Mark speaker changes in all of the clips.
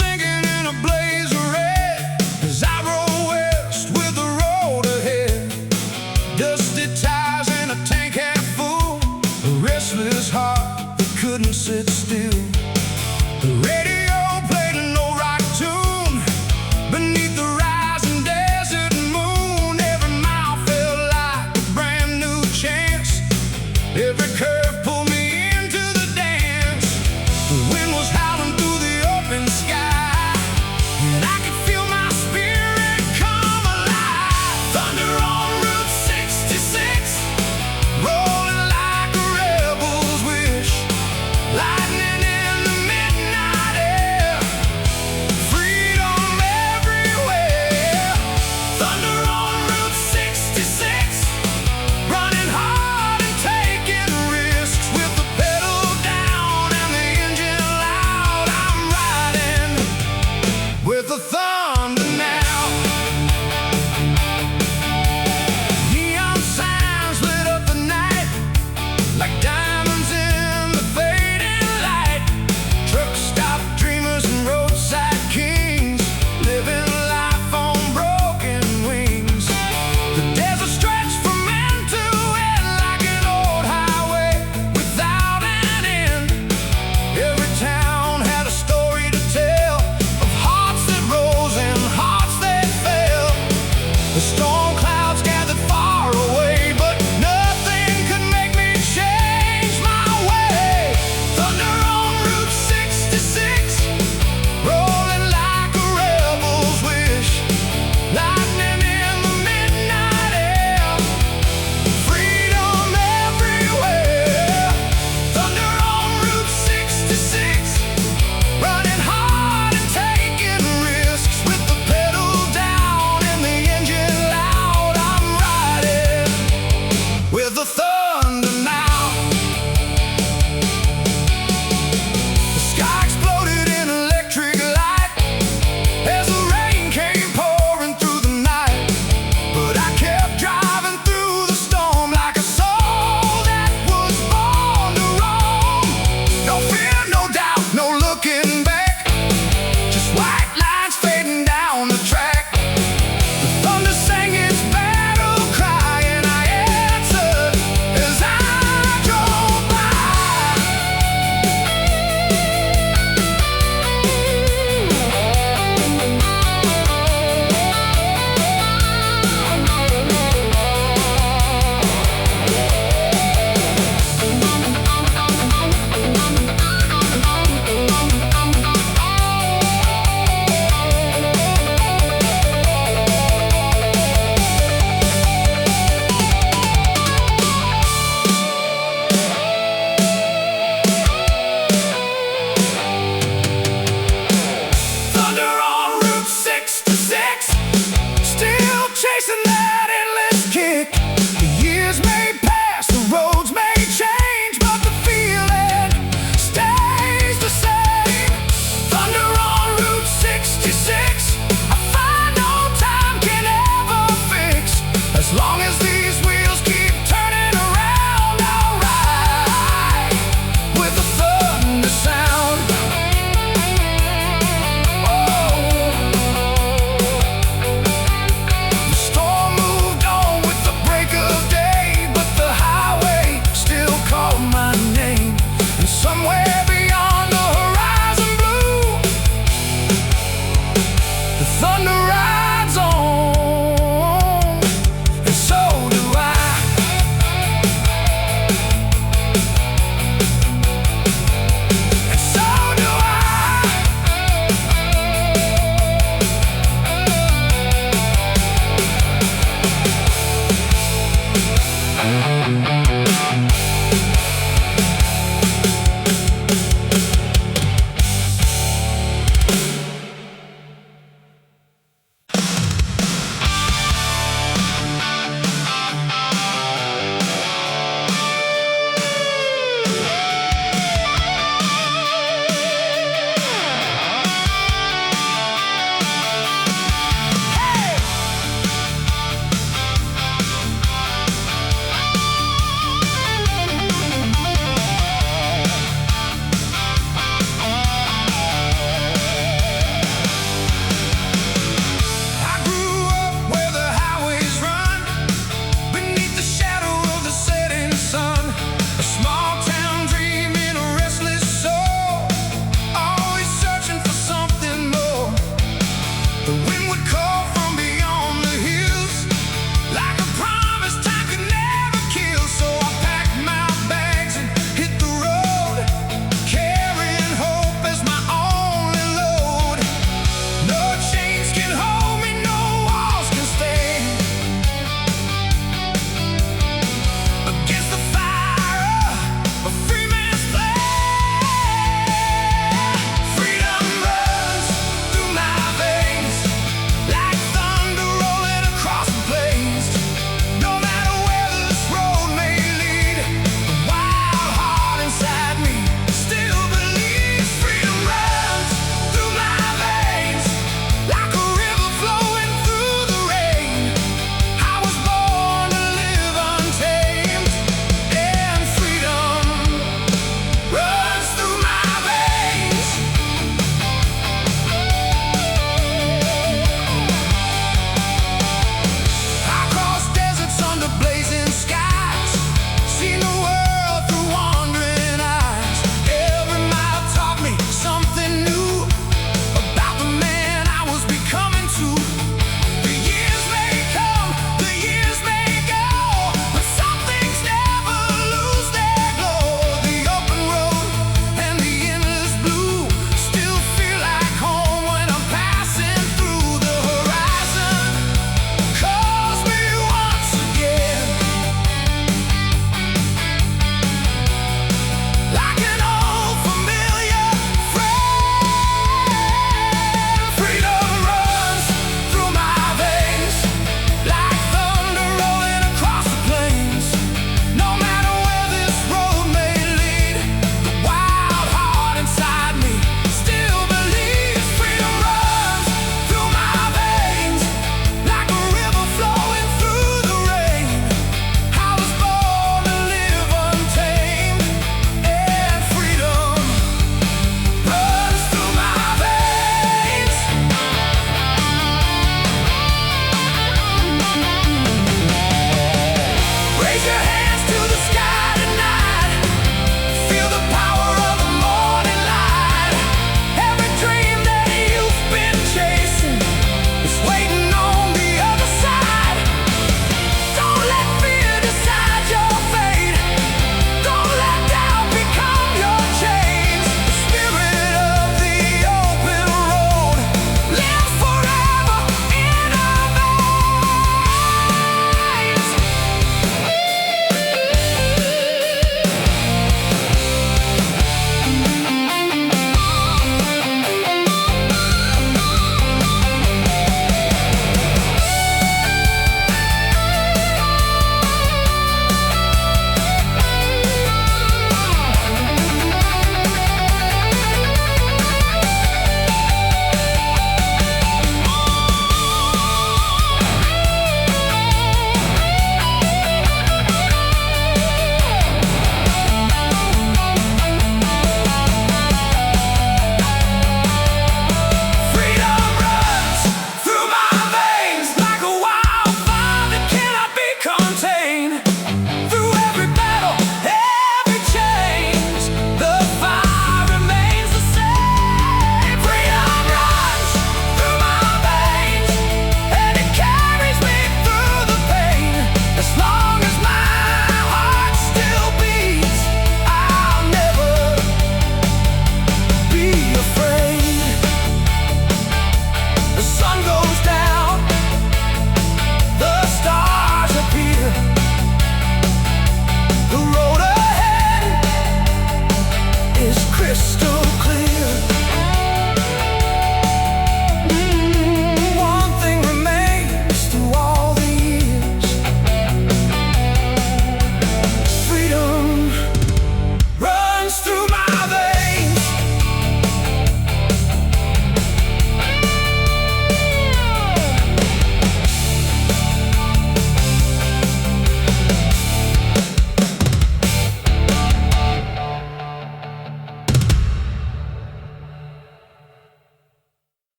Speaker 1: sinking in a blaze of red as I roll west with the road ahead. Dusty tires and a tank half full, a restless heart that couldn't sit still. The radio played an old rock tune beneath the rising desert moon. Every mile felt like a brand new chance. Every curve pulled me into the dance. The wind was howling through the open sky.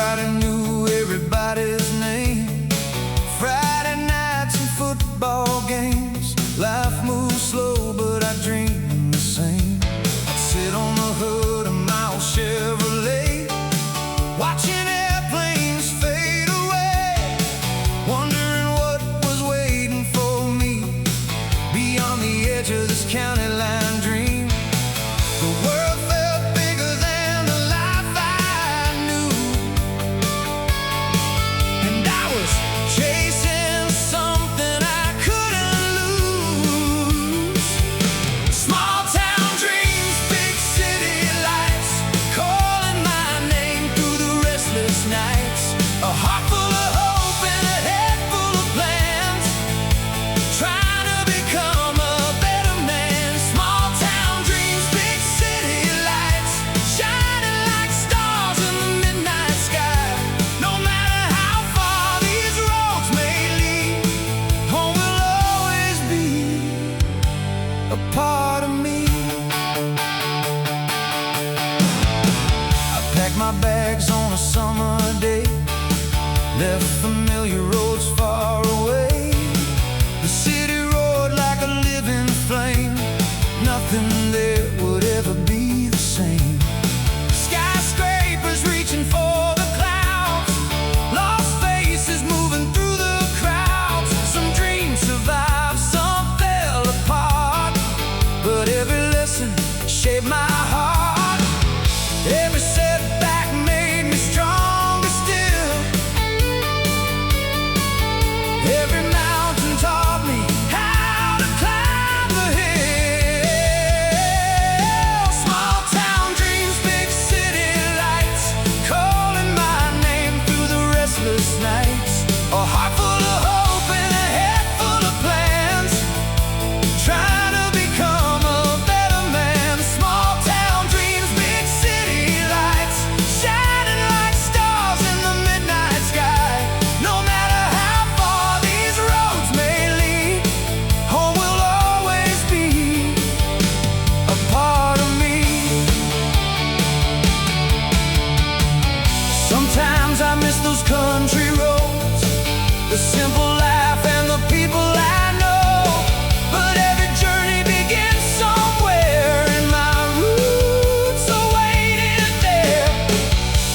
Speaker 1: Everybody knew everybody's name. Friday nights and football games. Life moves slow, but I dream the same. I'd sit on the hood of my old Chevrolet, watching airplanes fade away, wondering what was waiting for me beyond the edge of this county line dream. The world felt bigger than the life I knew, and I was chasing something I couldn't lose. Small town dreams, big city lights, calling my name through the restless nights. A heart full of hope and a head full of plans, trying to become a better man. Small town dreams, big city lights, shining like stars in the midnight sky. No matter how far these roads may lead, home will always be a part of me. I packed my bags on a summer day, left familiar roads far away. The city roared like a living flame. Nothing there would ever be the same. Skyscrapers reaching for the clouds, lost faces moving through the crowds. Some dreams survived, some fell apart, but every lesson shaped my heart. Every setback made me stronger still. Every mountain taught me how to climb the hill. Small town dreams, big city lights, calling my name through the restless nights. A heart full of hope and a head full of plans, trying to become a better man. Small town dreams, big city lights, shining like stars in the midnight sky. No matter how far these roads may lead, home will always be a part of me. Sometimes I miss those country roads, the simple life and the people I know. But every journey begins somewhere, and my roots are waiting there.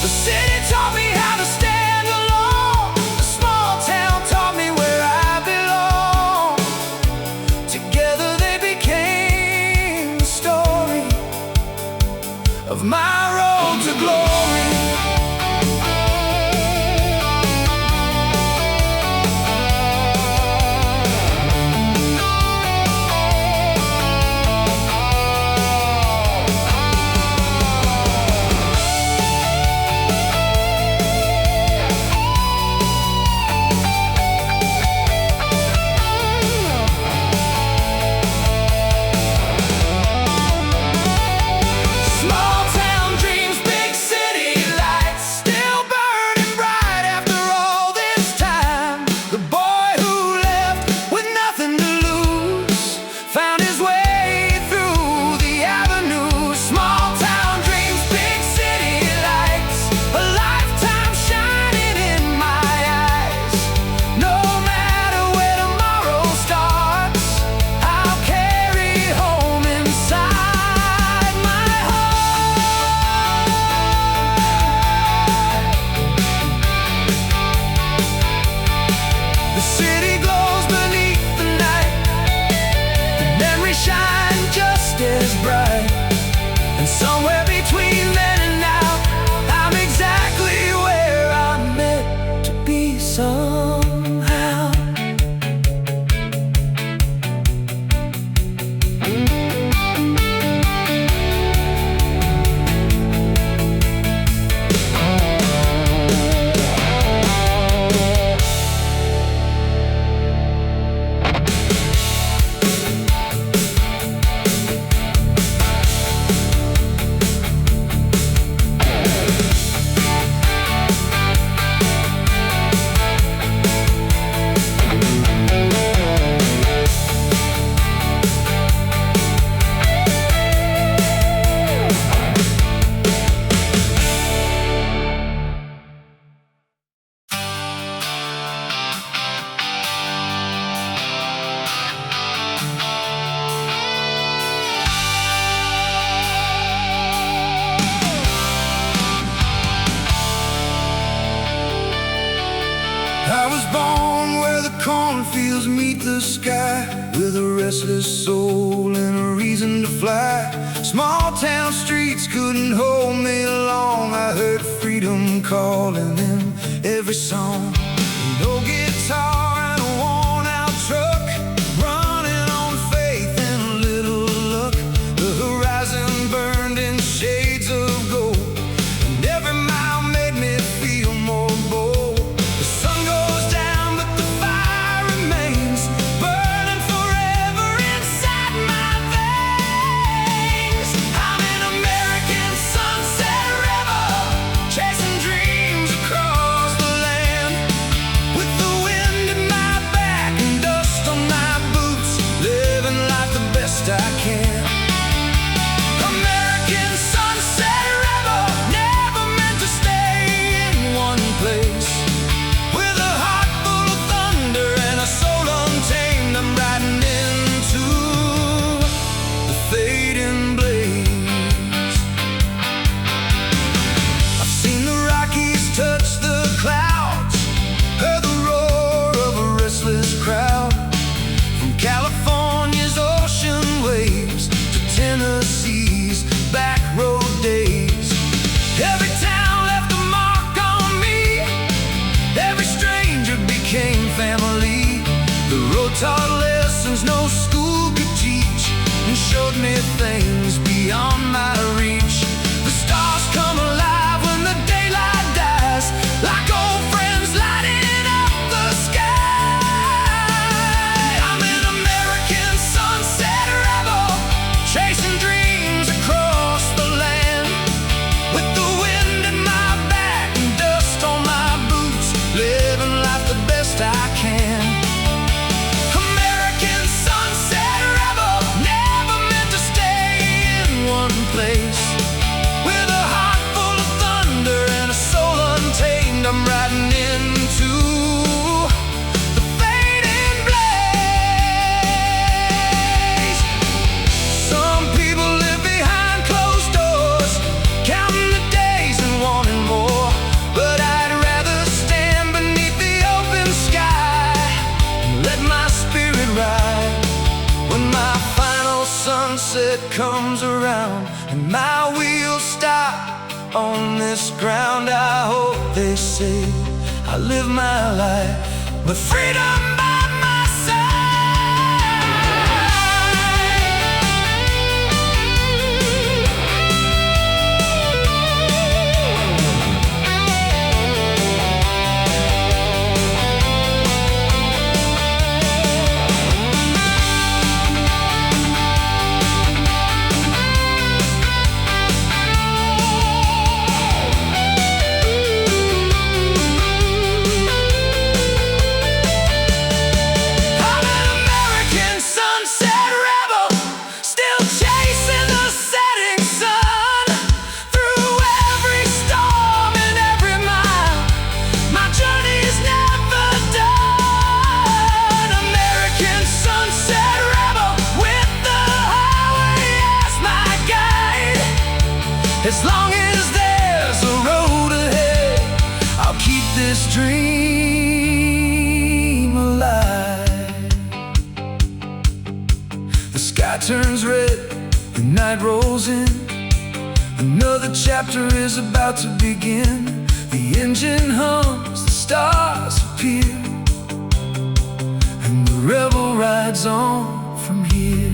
Speaker 1: The city taught me how to stand alone. The small town taught me where I belong. Together they became the story of my road to glory. was born where the cornfields meet the sky, with a restless soul and a reason to fly. Small town streets couldn't hold me long. I heard freedom calling in every song. No guitar and a worn-out truck, running on faith and a little luck. The horizon burned in shades of gold, and every mile made me feel more bold. The sun goes down, but the fire remains, burning forever inside my veins. I'm an American sunset rebel, chasing dreams across the land, with the wind in my back and dust on my boots, living life the best I can. American sunset rebel, never meant to stay in one place. With a heart full of thunder and a soul untamed, I'm riding into the fading blaze. I've seen the Rockies touch the clouds, heard the roar of a restless crowd. From California's ocean waves to Tennessee's back road days, every town left a mark on me, every stranger became family. The road taught lessons no school could teach, and showed me things beyond my reach. The stars come alive when the daylight dies, like old friends lighting up the sky. I'm an American sunset rebel, chasing dreams across the land, with the wind in my back and dust on my boots, living life the best I can. American sunset rebel, never meant to stay in one place. With a heart full of thunder and a soul untamed, I'm riding into the fading blaze. Some people live behind closed doors, counting the days and wanting more, but I'd rather stand beneath the open sky and let my spirit ride. When my final sunset comes around and my wheels stop on this ground, I hope they say I live my life with freedom as long as there's a road ahead, I'll keep this dream alive. The sky turns red, the night rolls in, another chapter is about to begin. The engine hums, the stars appear, and the rebel rides on from here.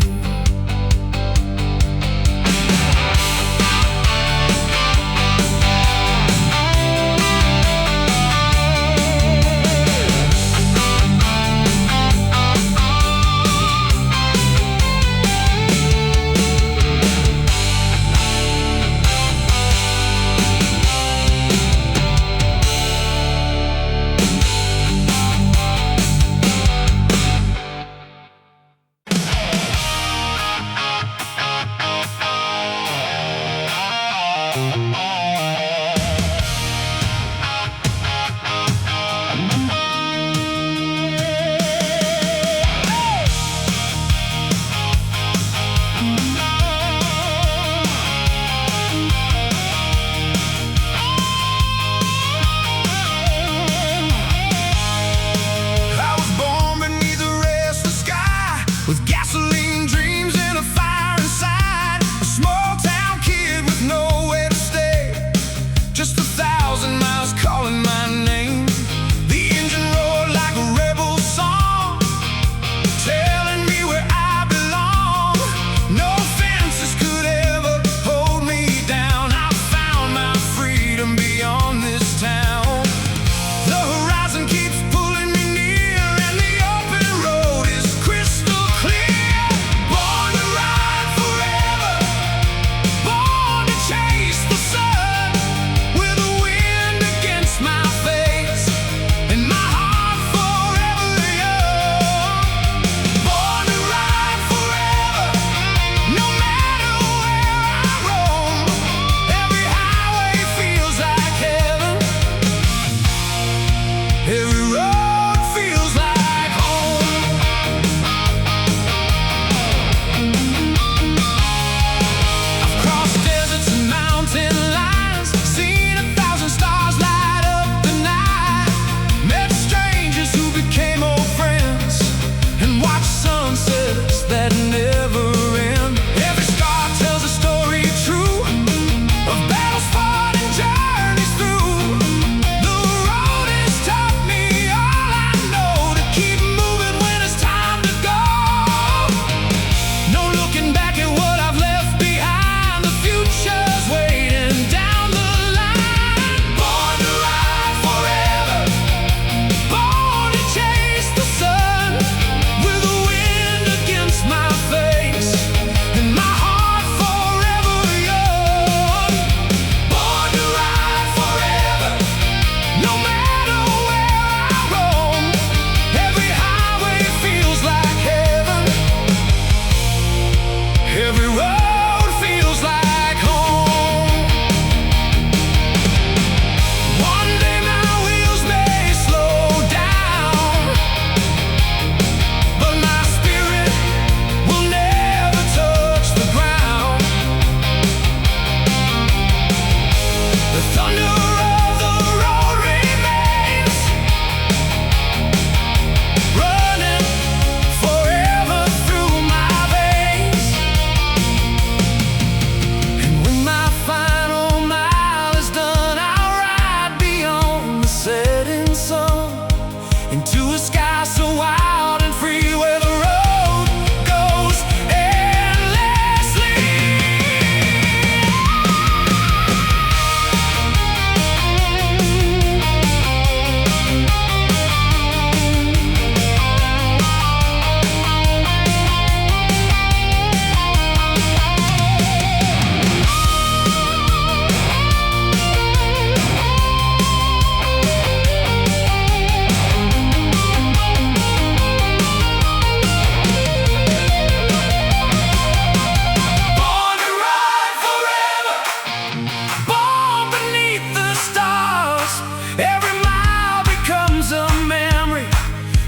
Speaker 1: Every mile becomes a memory.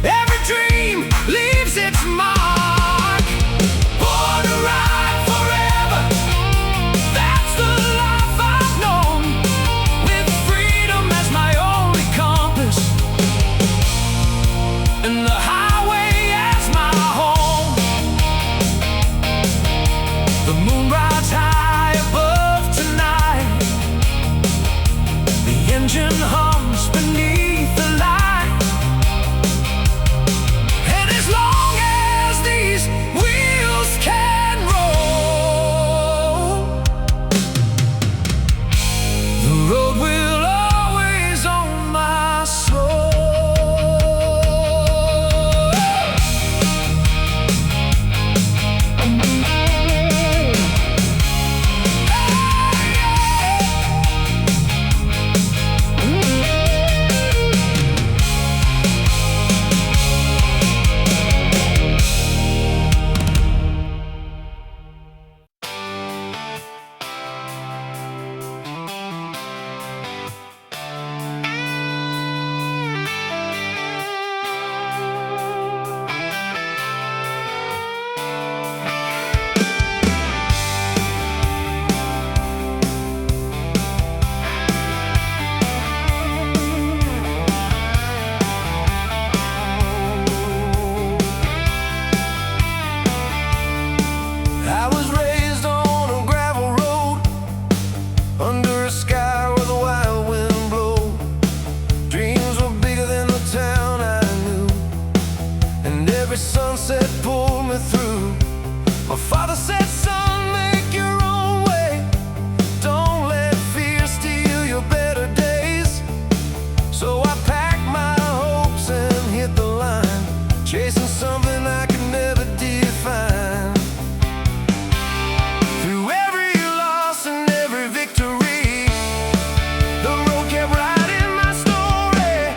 Speaker 1: Every dream leaves its mark. Born to ride forever, that's the life I've known, with freedom as my only compass, and the highway as my home. The moon rides high above tonight. The engine hums beneath the light. And as long as these wheels can roll, the road will always own my soul. I was raised on a gravel road, under a sky where the wild wind blows. Dreams were bigger than the town I knew, and every sunset pulled me through. My father said, son, make your own way. Don't let fear steal your better days. So I packed my hopes and hit the line, chasing something I could never define. Through every loss and every victory, the road kept writing my story.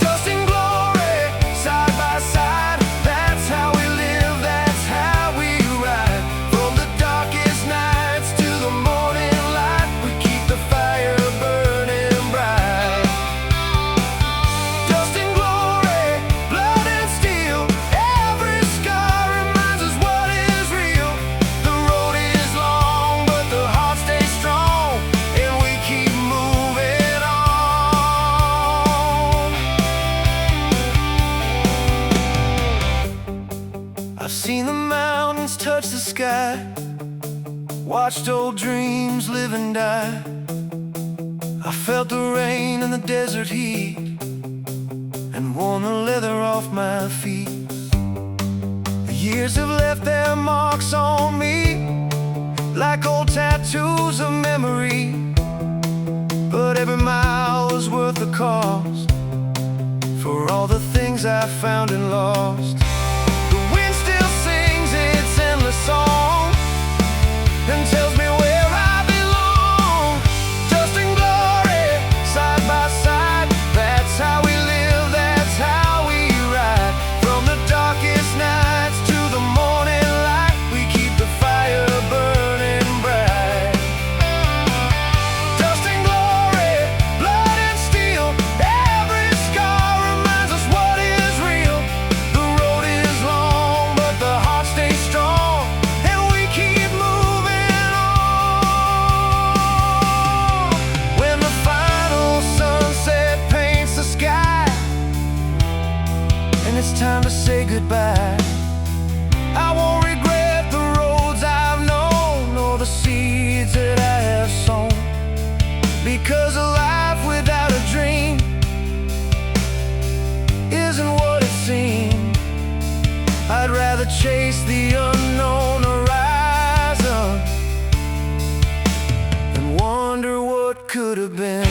Speaker 1: Dust and glory, side by side. That's how we live, that's how we ride. From the darkest nights to the morning light, we keep the fire burning bright. Dust and glory, blood and steel, every scar reminds us what is real. The road is long, but the heart stays strong, and we keep moving on. I've seen the mountains touch the sky, watched old dreams live and die. I felt the rain and the desert heat, and worn the leather off my feet. The years have left their marks on me, like old tattoos of memory. But every mile was worth the cost, for all the things I found and lost. The wind still sings its endless song, and tells me where I belong. Dust and glory, side by side. That's how we live, that's how we ride. From the darkest nights to the morning light, we keep the fire burning bright. Dust and glory, blood and steel, every scar reminds us what is real. The road is long, but the heart stays strong, and we keep moving on. When the final sunset paints the sky, and it's time to say goodbye, I won't regret the roads I've known, nor the seeds that I have sown. Because a life without a dream isn't what it seems. I'd rather chase the unknown horizon and wonder what could have been.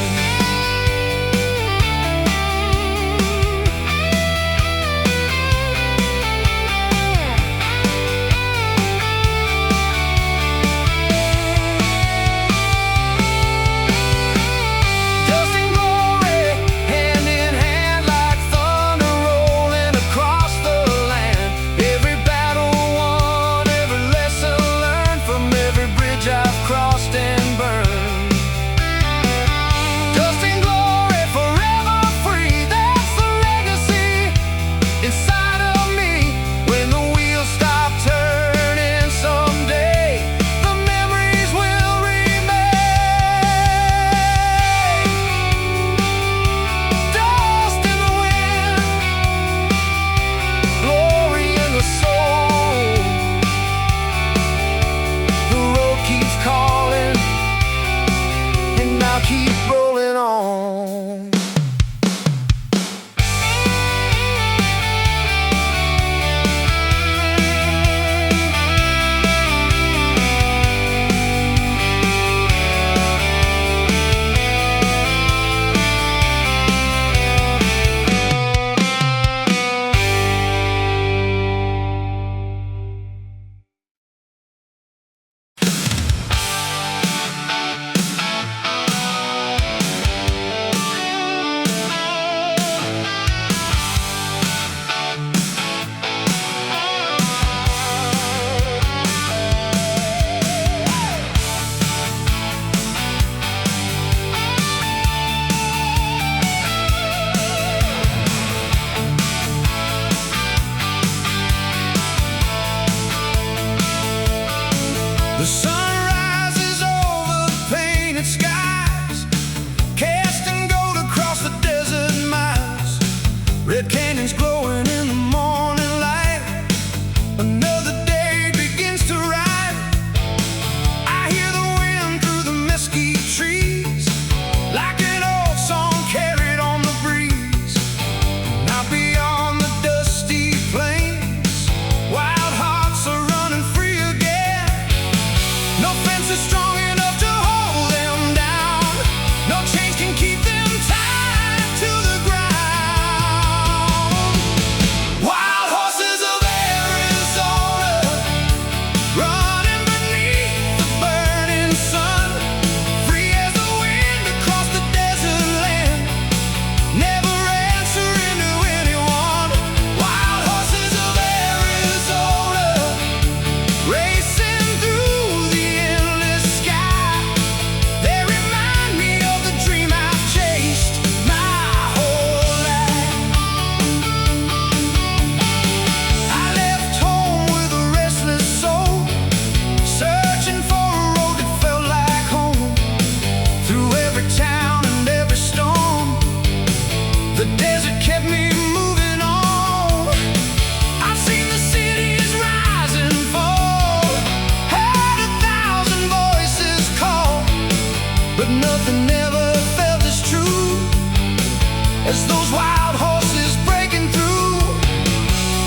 Speaker 1: as those wild horses breaking through.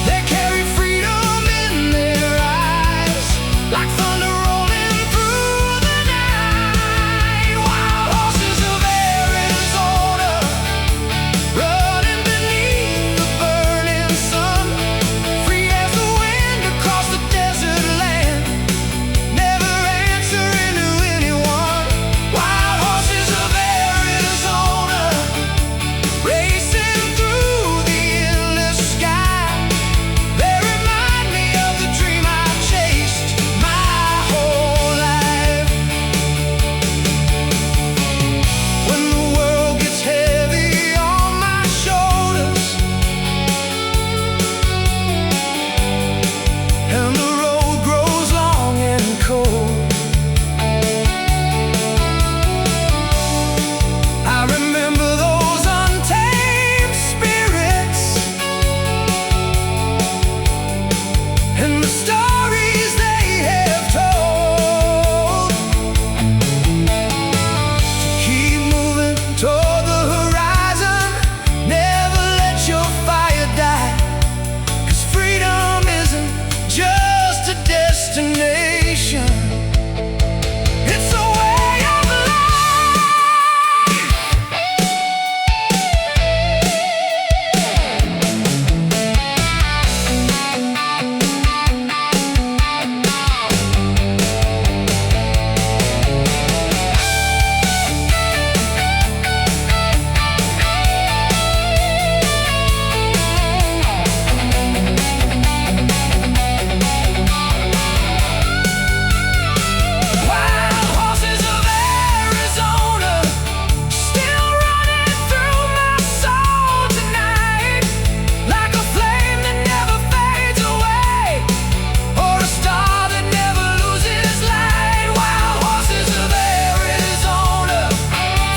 Speaker 1: They carry freedom in their eyes, like thunder rolling through the night. Wild horses of Arizona, running beneath the burning sun, free as the wind across the desert land, never answering to anyone. Wild horses of Arizona, racing through the endless sky. They remind me of the dream I chased my whole life. When the world gets heavy on my shoulders and the road grows long and cold, I remember those untamed spirits and the stories they have told. To keep moving toward the horizon, never let your fire die, 'cause freedom isn't just a destination, it's a way of life. Wild horses of Arizona, still running through my soul tonight, like a flame that never fades away, or a star that never loses light. Wild horses of Arizona,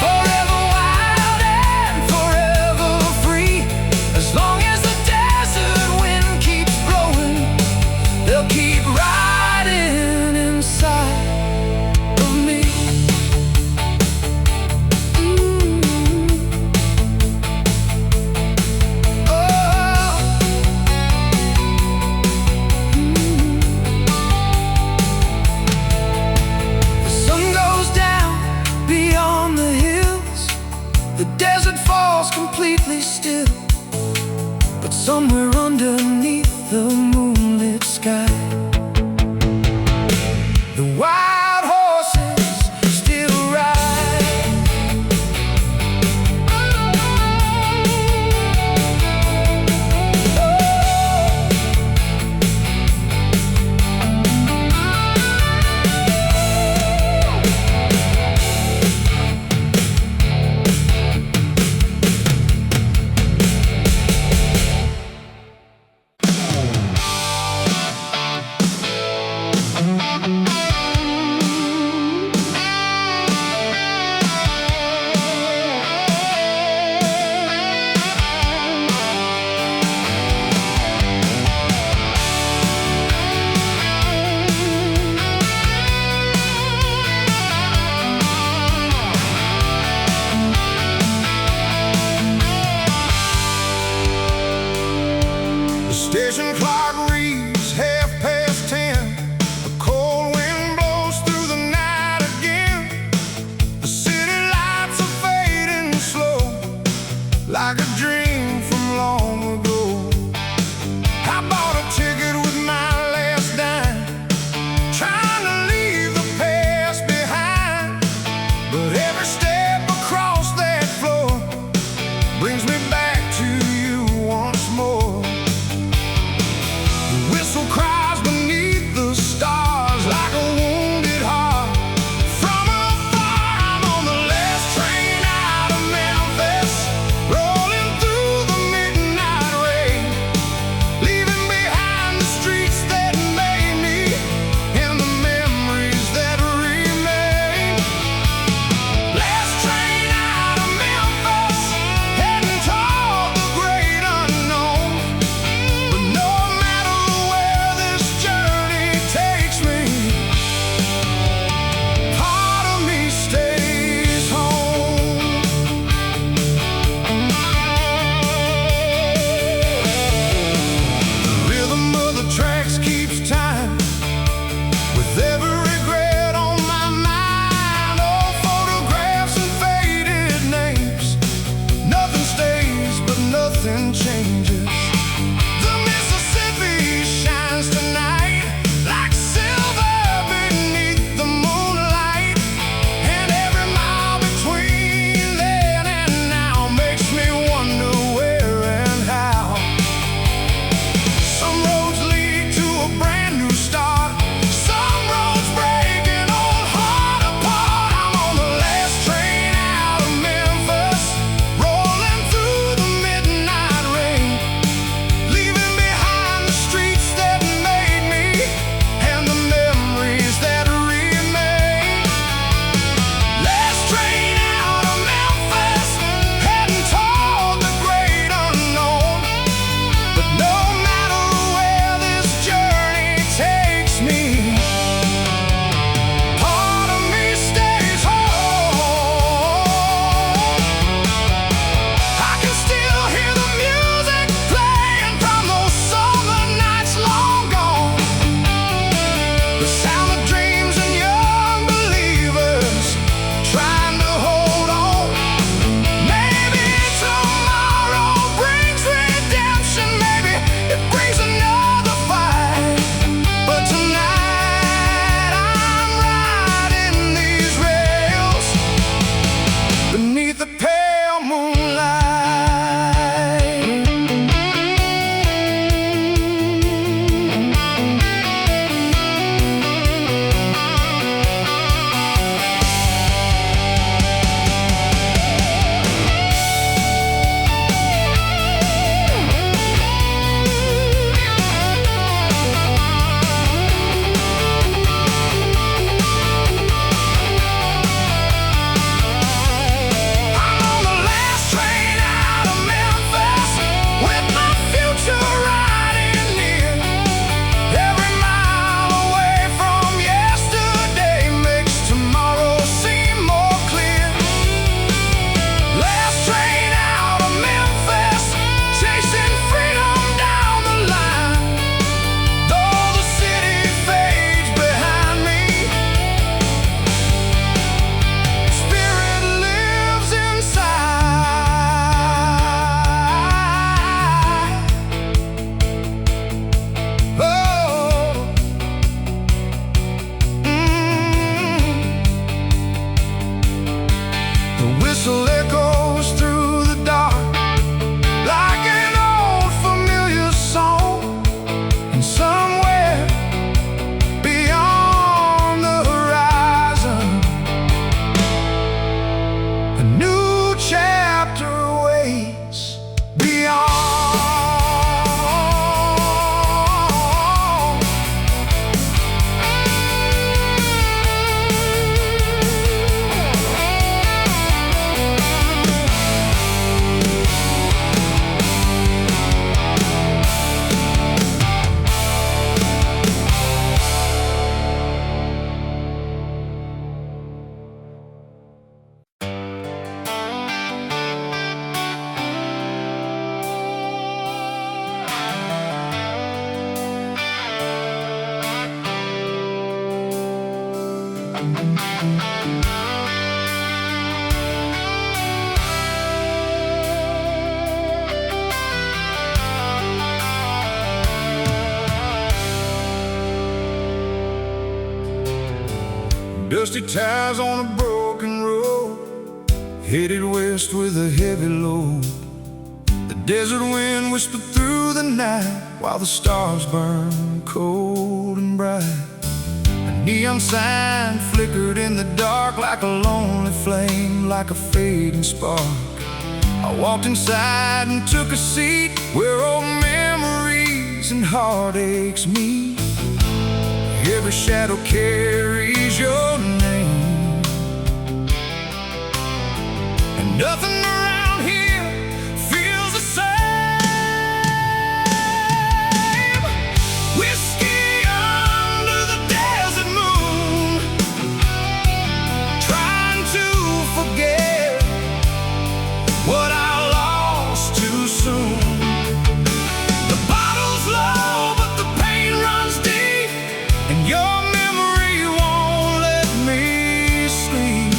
Speaker 1: forever wild and forever free. As long as the desert wind keeps blowing, they'll keep riding inside of me. The sun goes down beyond the hills, the desert falls completely still, but somewhere underneath the moonlit sky, the wild horses still ride. The station clock reads 10:30. A cold wind blows through the night again. The city lights are fading slow, like a dream from long ago. I bought a ticket with my last dime, trying to leave the past behind. But every step across that floor brings me back to you once more. The whistle cries beneath the stars like a wounded heart. From afar, I'm on the last train out of Memphis, rolling through the midnight rain, leaving behind the streets that made me and the memories that remain. Last train out of Memphis, heading toward thousand changes. The Mississippi shines tonight like silver beneath the moonlight, and every mile between then and now makes me wonder where and how. Some roads lead to a brand new start, some roads break an old heart apart. I'm on the last train out of Memphis, rolling through the midnight rain, leaving behind the streets that made me and the memories that remain. Last train out of Memphis, heading toward the great unknown. But no matter where this journey takes me, part of me stays home. I can still hear the music playing from those summer nights long gone, the sound of dreams and young believers trying to hold on. Maybe tomorrow brings redemption, maybe it brings another fight, but tonight I'm riding these rails beneath the pale moonlight. I'm on the last train out of Memphis, with my future riding near. Every mile away from yesterday makes tomorrow seem more clear. Last train out of Memphis, chasing freedom down the line. Though the city fades behind me, spirit lives inside. Oh, the whistle echoes through the dark like an old familiar song, and somewhere beyond the horizon, a new chapter waits beyond. Dusty tires on a broken road, headed west with a heavy load. The desert wind whispered through the night while the stars burned cold and bright. A neon sign flickered in the dark like a lonely flame, like a fading spark. I walked inside and took a seat where old memories and heartaches meet. Every shadow carries your name, and nothing around here feels the same. Whiskey under the desert moon, trying to forget what I lost too soon. The bottle's low, but the pain runs deep, and your memory won't let me sleep.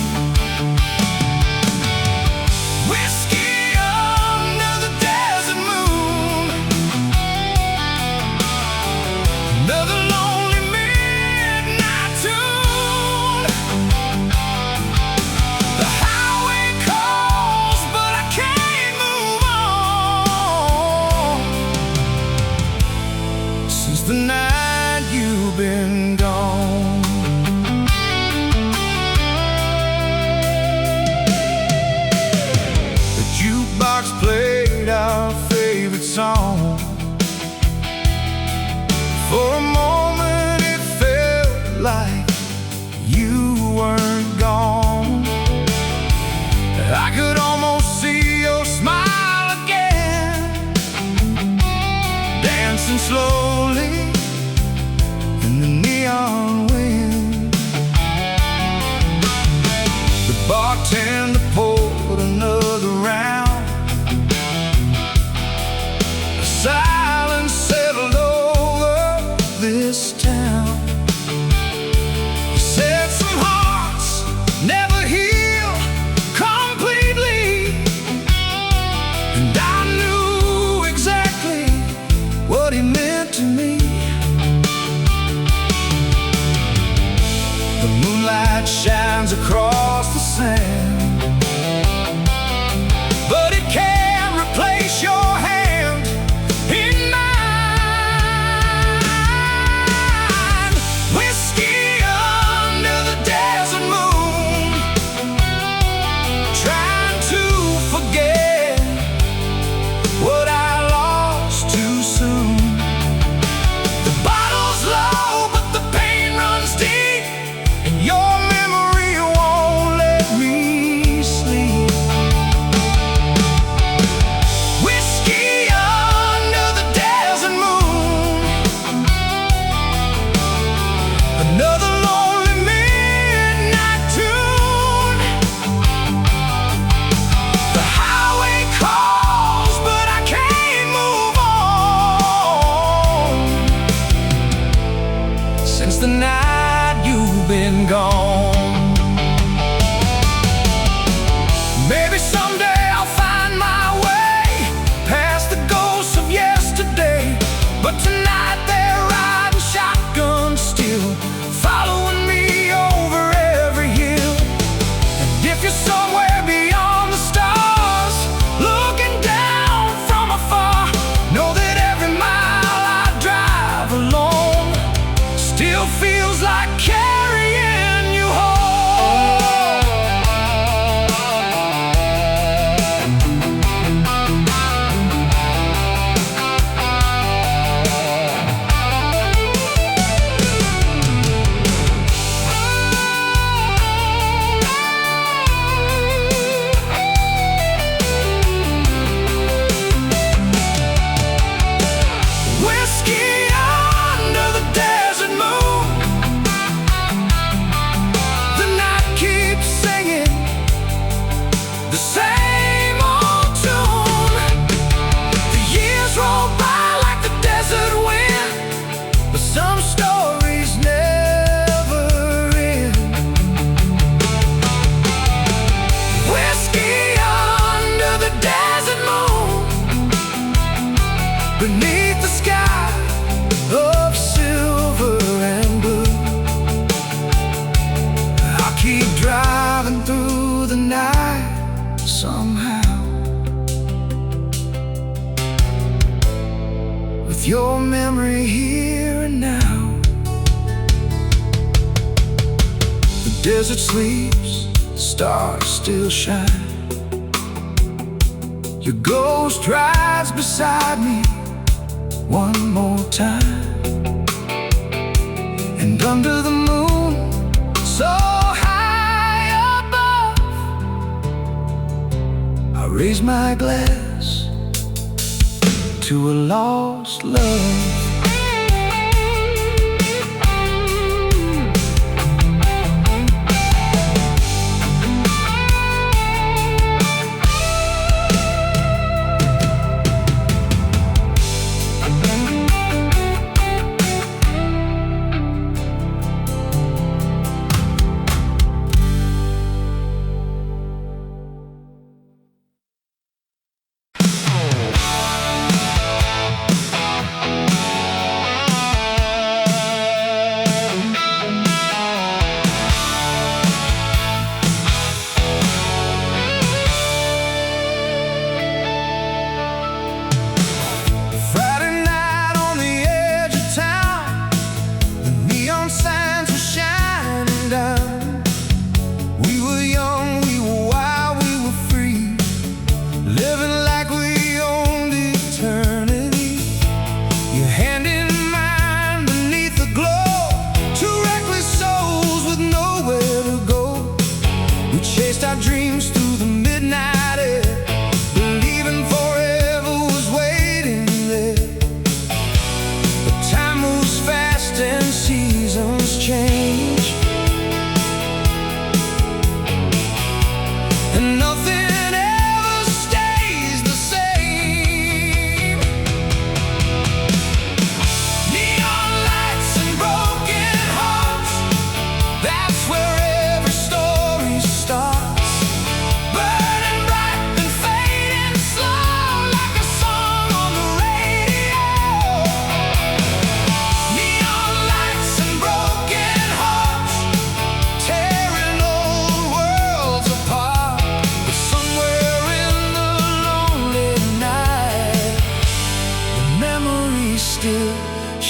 Speaker 1: song. For a moment it felt like you weren't gone. I could almost see your smile again, dancing slowly in the neon wind. The bartender poured another round. The silence settled over this town. He said some hearts never heal completely, and I knew exactly what he meant to me. The moonlight shines across the sand, but it can't replace your hand in mine. Whiskey under the desert moon, trying to forget what I lost too soon. The bottle's low, but the pain runs deep, and your memory won't let me sleep. Whiskey under the desert moon, another lonely midnight tune. The highway calls, but I can't move on since the night you've been gone. Maybe someday I'll find my way past the ghosts of yesterday, but tonight they're riding shotgun still, following me over every hill. And if you're somewhere beyond the stars, looking down from afar, know that every mile I drive alone still feels like carrying you home. Whiskey under the desert moon, the night keeps singing the same old tune. The years roll by like the desert wind, but some stories never end. Whiskey under the desert moon, beneath the sky of silver and blue. I'll keep driving through the night somehow, with your memory here and now. The desert sleeps, stars still shine. Your ghost rides beside me one more time. And under the moon, so high above, I raise my glass to a lost love.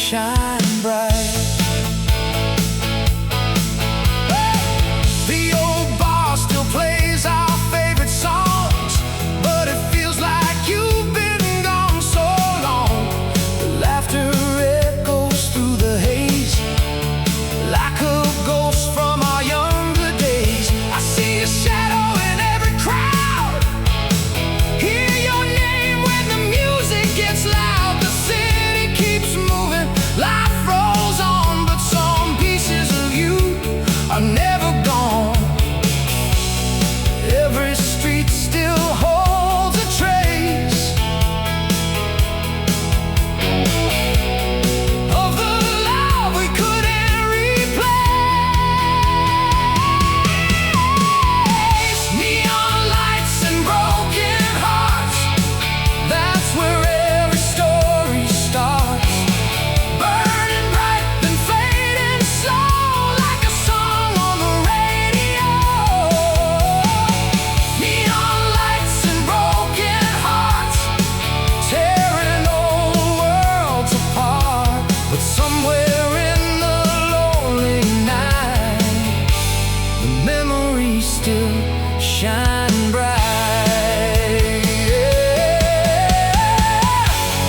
Speaker 1: shine bright. The old bar still plays our favorite songs, but it feels like you've been gone so long. The laughter echoes through the haze, like a ghost from our younger days. I see a shadow in every crowd, hear your name when the music gets loud. The city keeps moving, life rolls on, but some pieces of you are never gone. Every street still holds a trace of the love we couldn't replace. Neon lights and broken hearts, that's where every story starts. Burning bright, then fading slow, like a song on the radio. Neon lights and broken hearts, tearing old worlds apart. But somewhere in the lonely night, the memories still shine bright.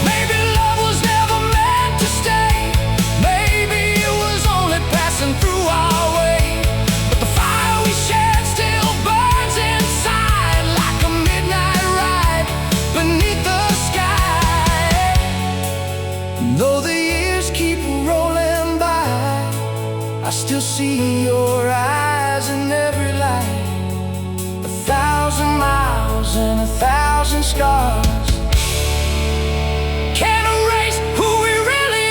Speaker 1: Maybe love was never meant to stay, maybe it was only passing through our way. But the fire we shared still burns inside, like a midnight ride beneath the sky. And though the years keep rolling by, I still see your eyes in every light. 1,000 miles and 1,000 scars can't erase who we really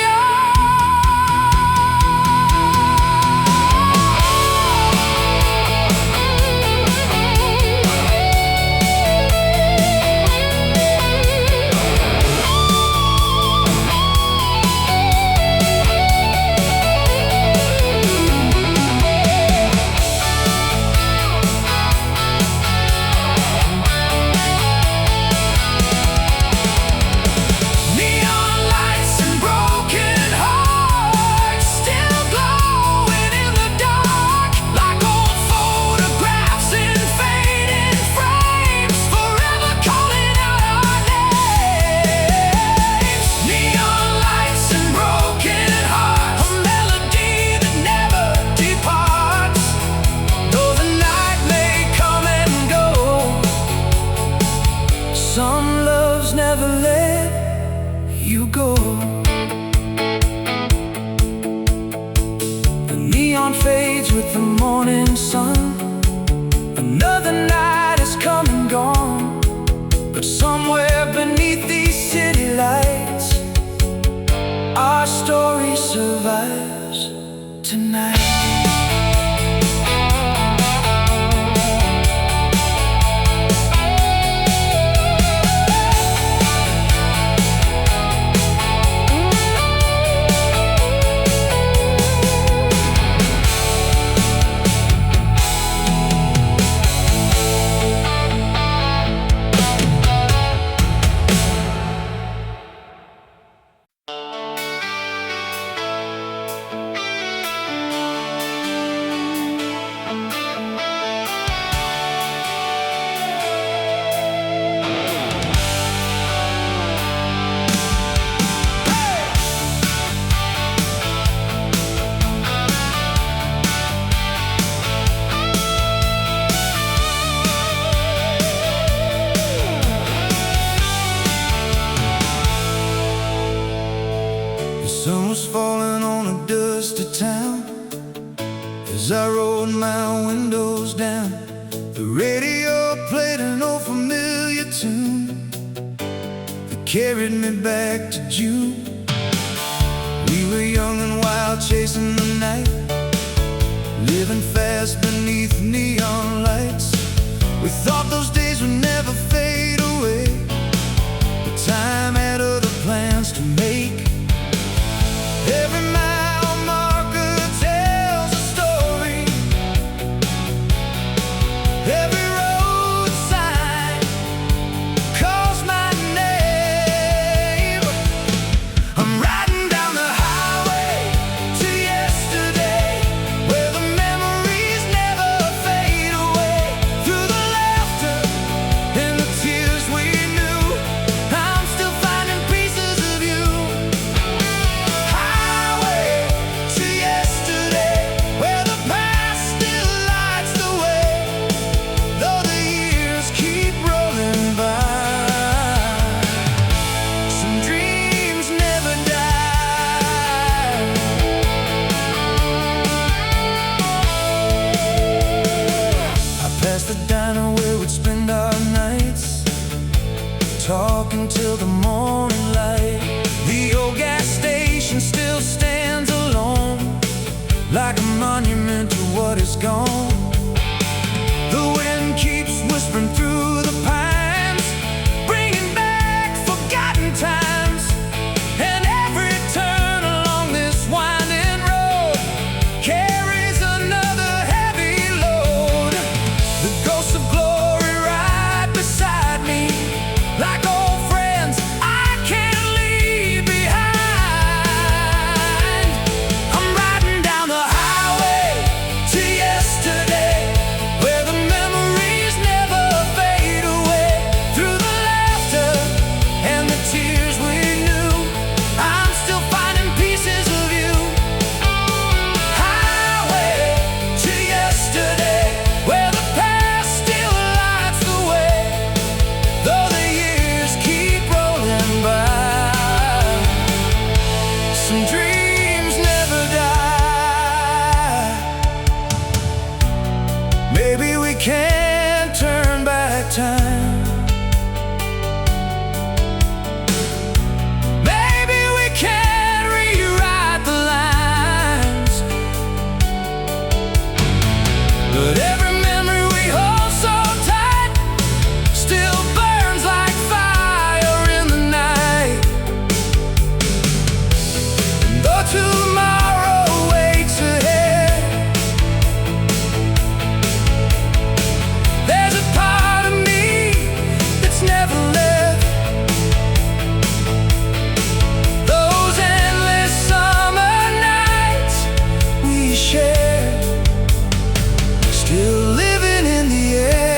Speaker 1: Neon lights and broken hearts, still glowing in the dark, like old photographs in fading frames, forever calling out our names. Neon lights and broken hearts, a melody that never departs. Though the night may come and go, some loves never let you go. The neon fades with the morning sun, another night has come and gone. But somewhere beneath these city lights, our story survives tonight. The sun was falling on a dusty town as I rolled my windows down. The radio played an old familiar tune that carried me back to June. We were young and wild, chasing the night, living fast beneath neon lights. We thought those days would never fade away, but time had other plans to make. Every mile marker tells a story, every road sign calls my name. I'm riding down the highway, talk until the morning light. The old gas station still stands alone, like a monument to what is gone. The wind keeps whispering through the pines, bringing back forgotten times. And every turn along this winding road carries another heavy load. The ghosts of glory ride beside me, like old friends I can't leave behind. I'm riding down the highway to yesterday, where the memories never fade away. Through the laughter and the tears we knew, I'm still finding pieces of you. Highway to yesterday, where the past still lights the way, though the years keep rolling by. Some dreams never die. Maybe we can't turn back time. Maybe we can't rewrite the lines, but every memory we hold so tight still burns like fire in the night. And though tomorrow waits ahead, there's a part of me that's never left. Those endless summer nights we shared, still living in the air.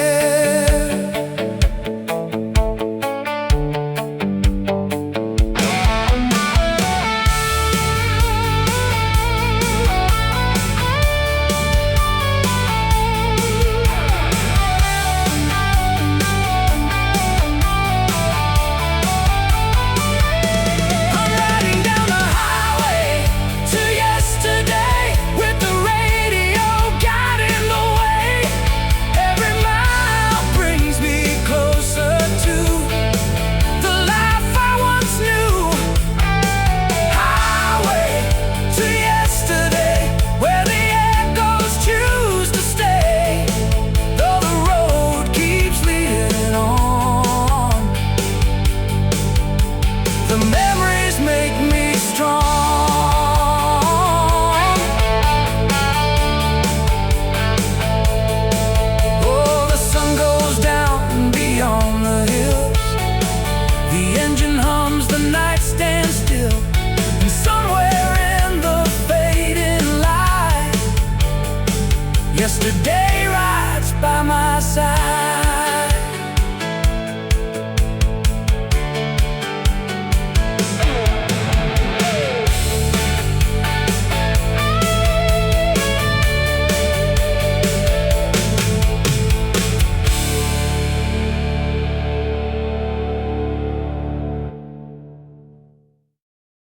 Speaker 1: I'm riding down the highway to yesterday, with the radio guiding the way. Every mile brings me closer to the life I once knew. Highway to yesterday, where the echoes choose to stay, though the road keeps leading on. The memories make me strong. Oh, the sun goes down beyond the hills, the engine hums, the night stands still, and somewhere in the fading light, yesterday rides by my side.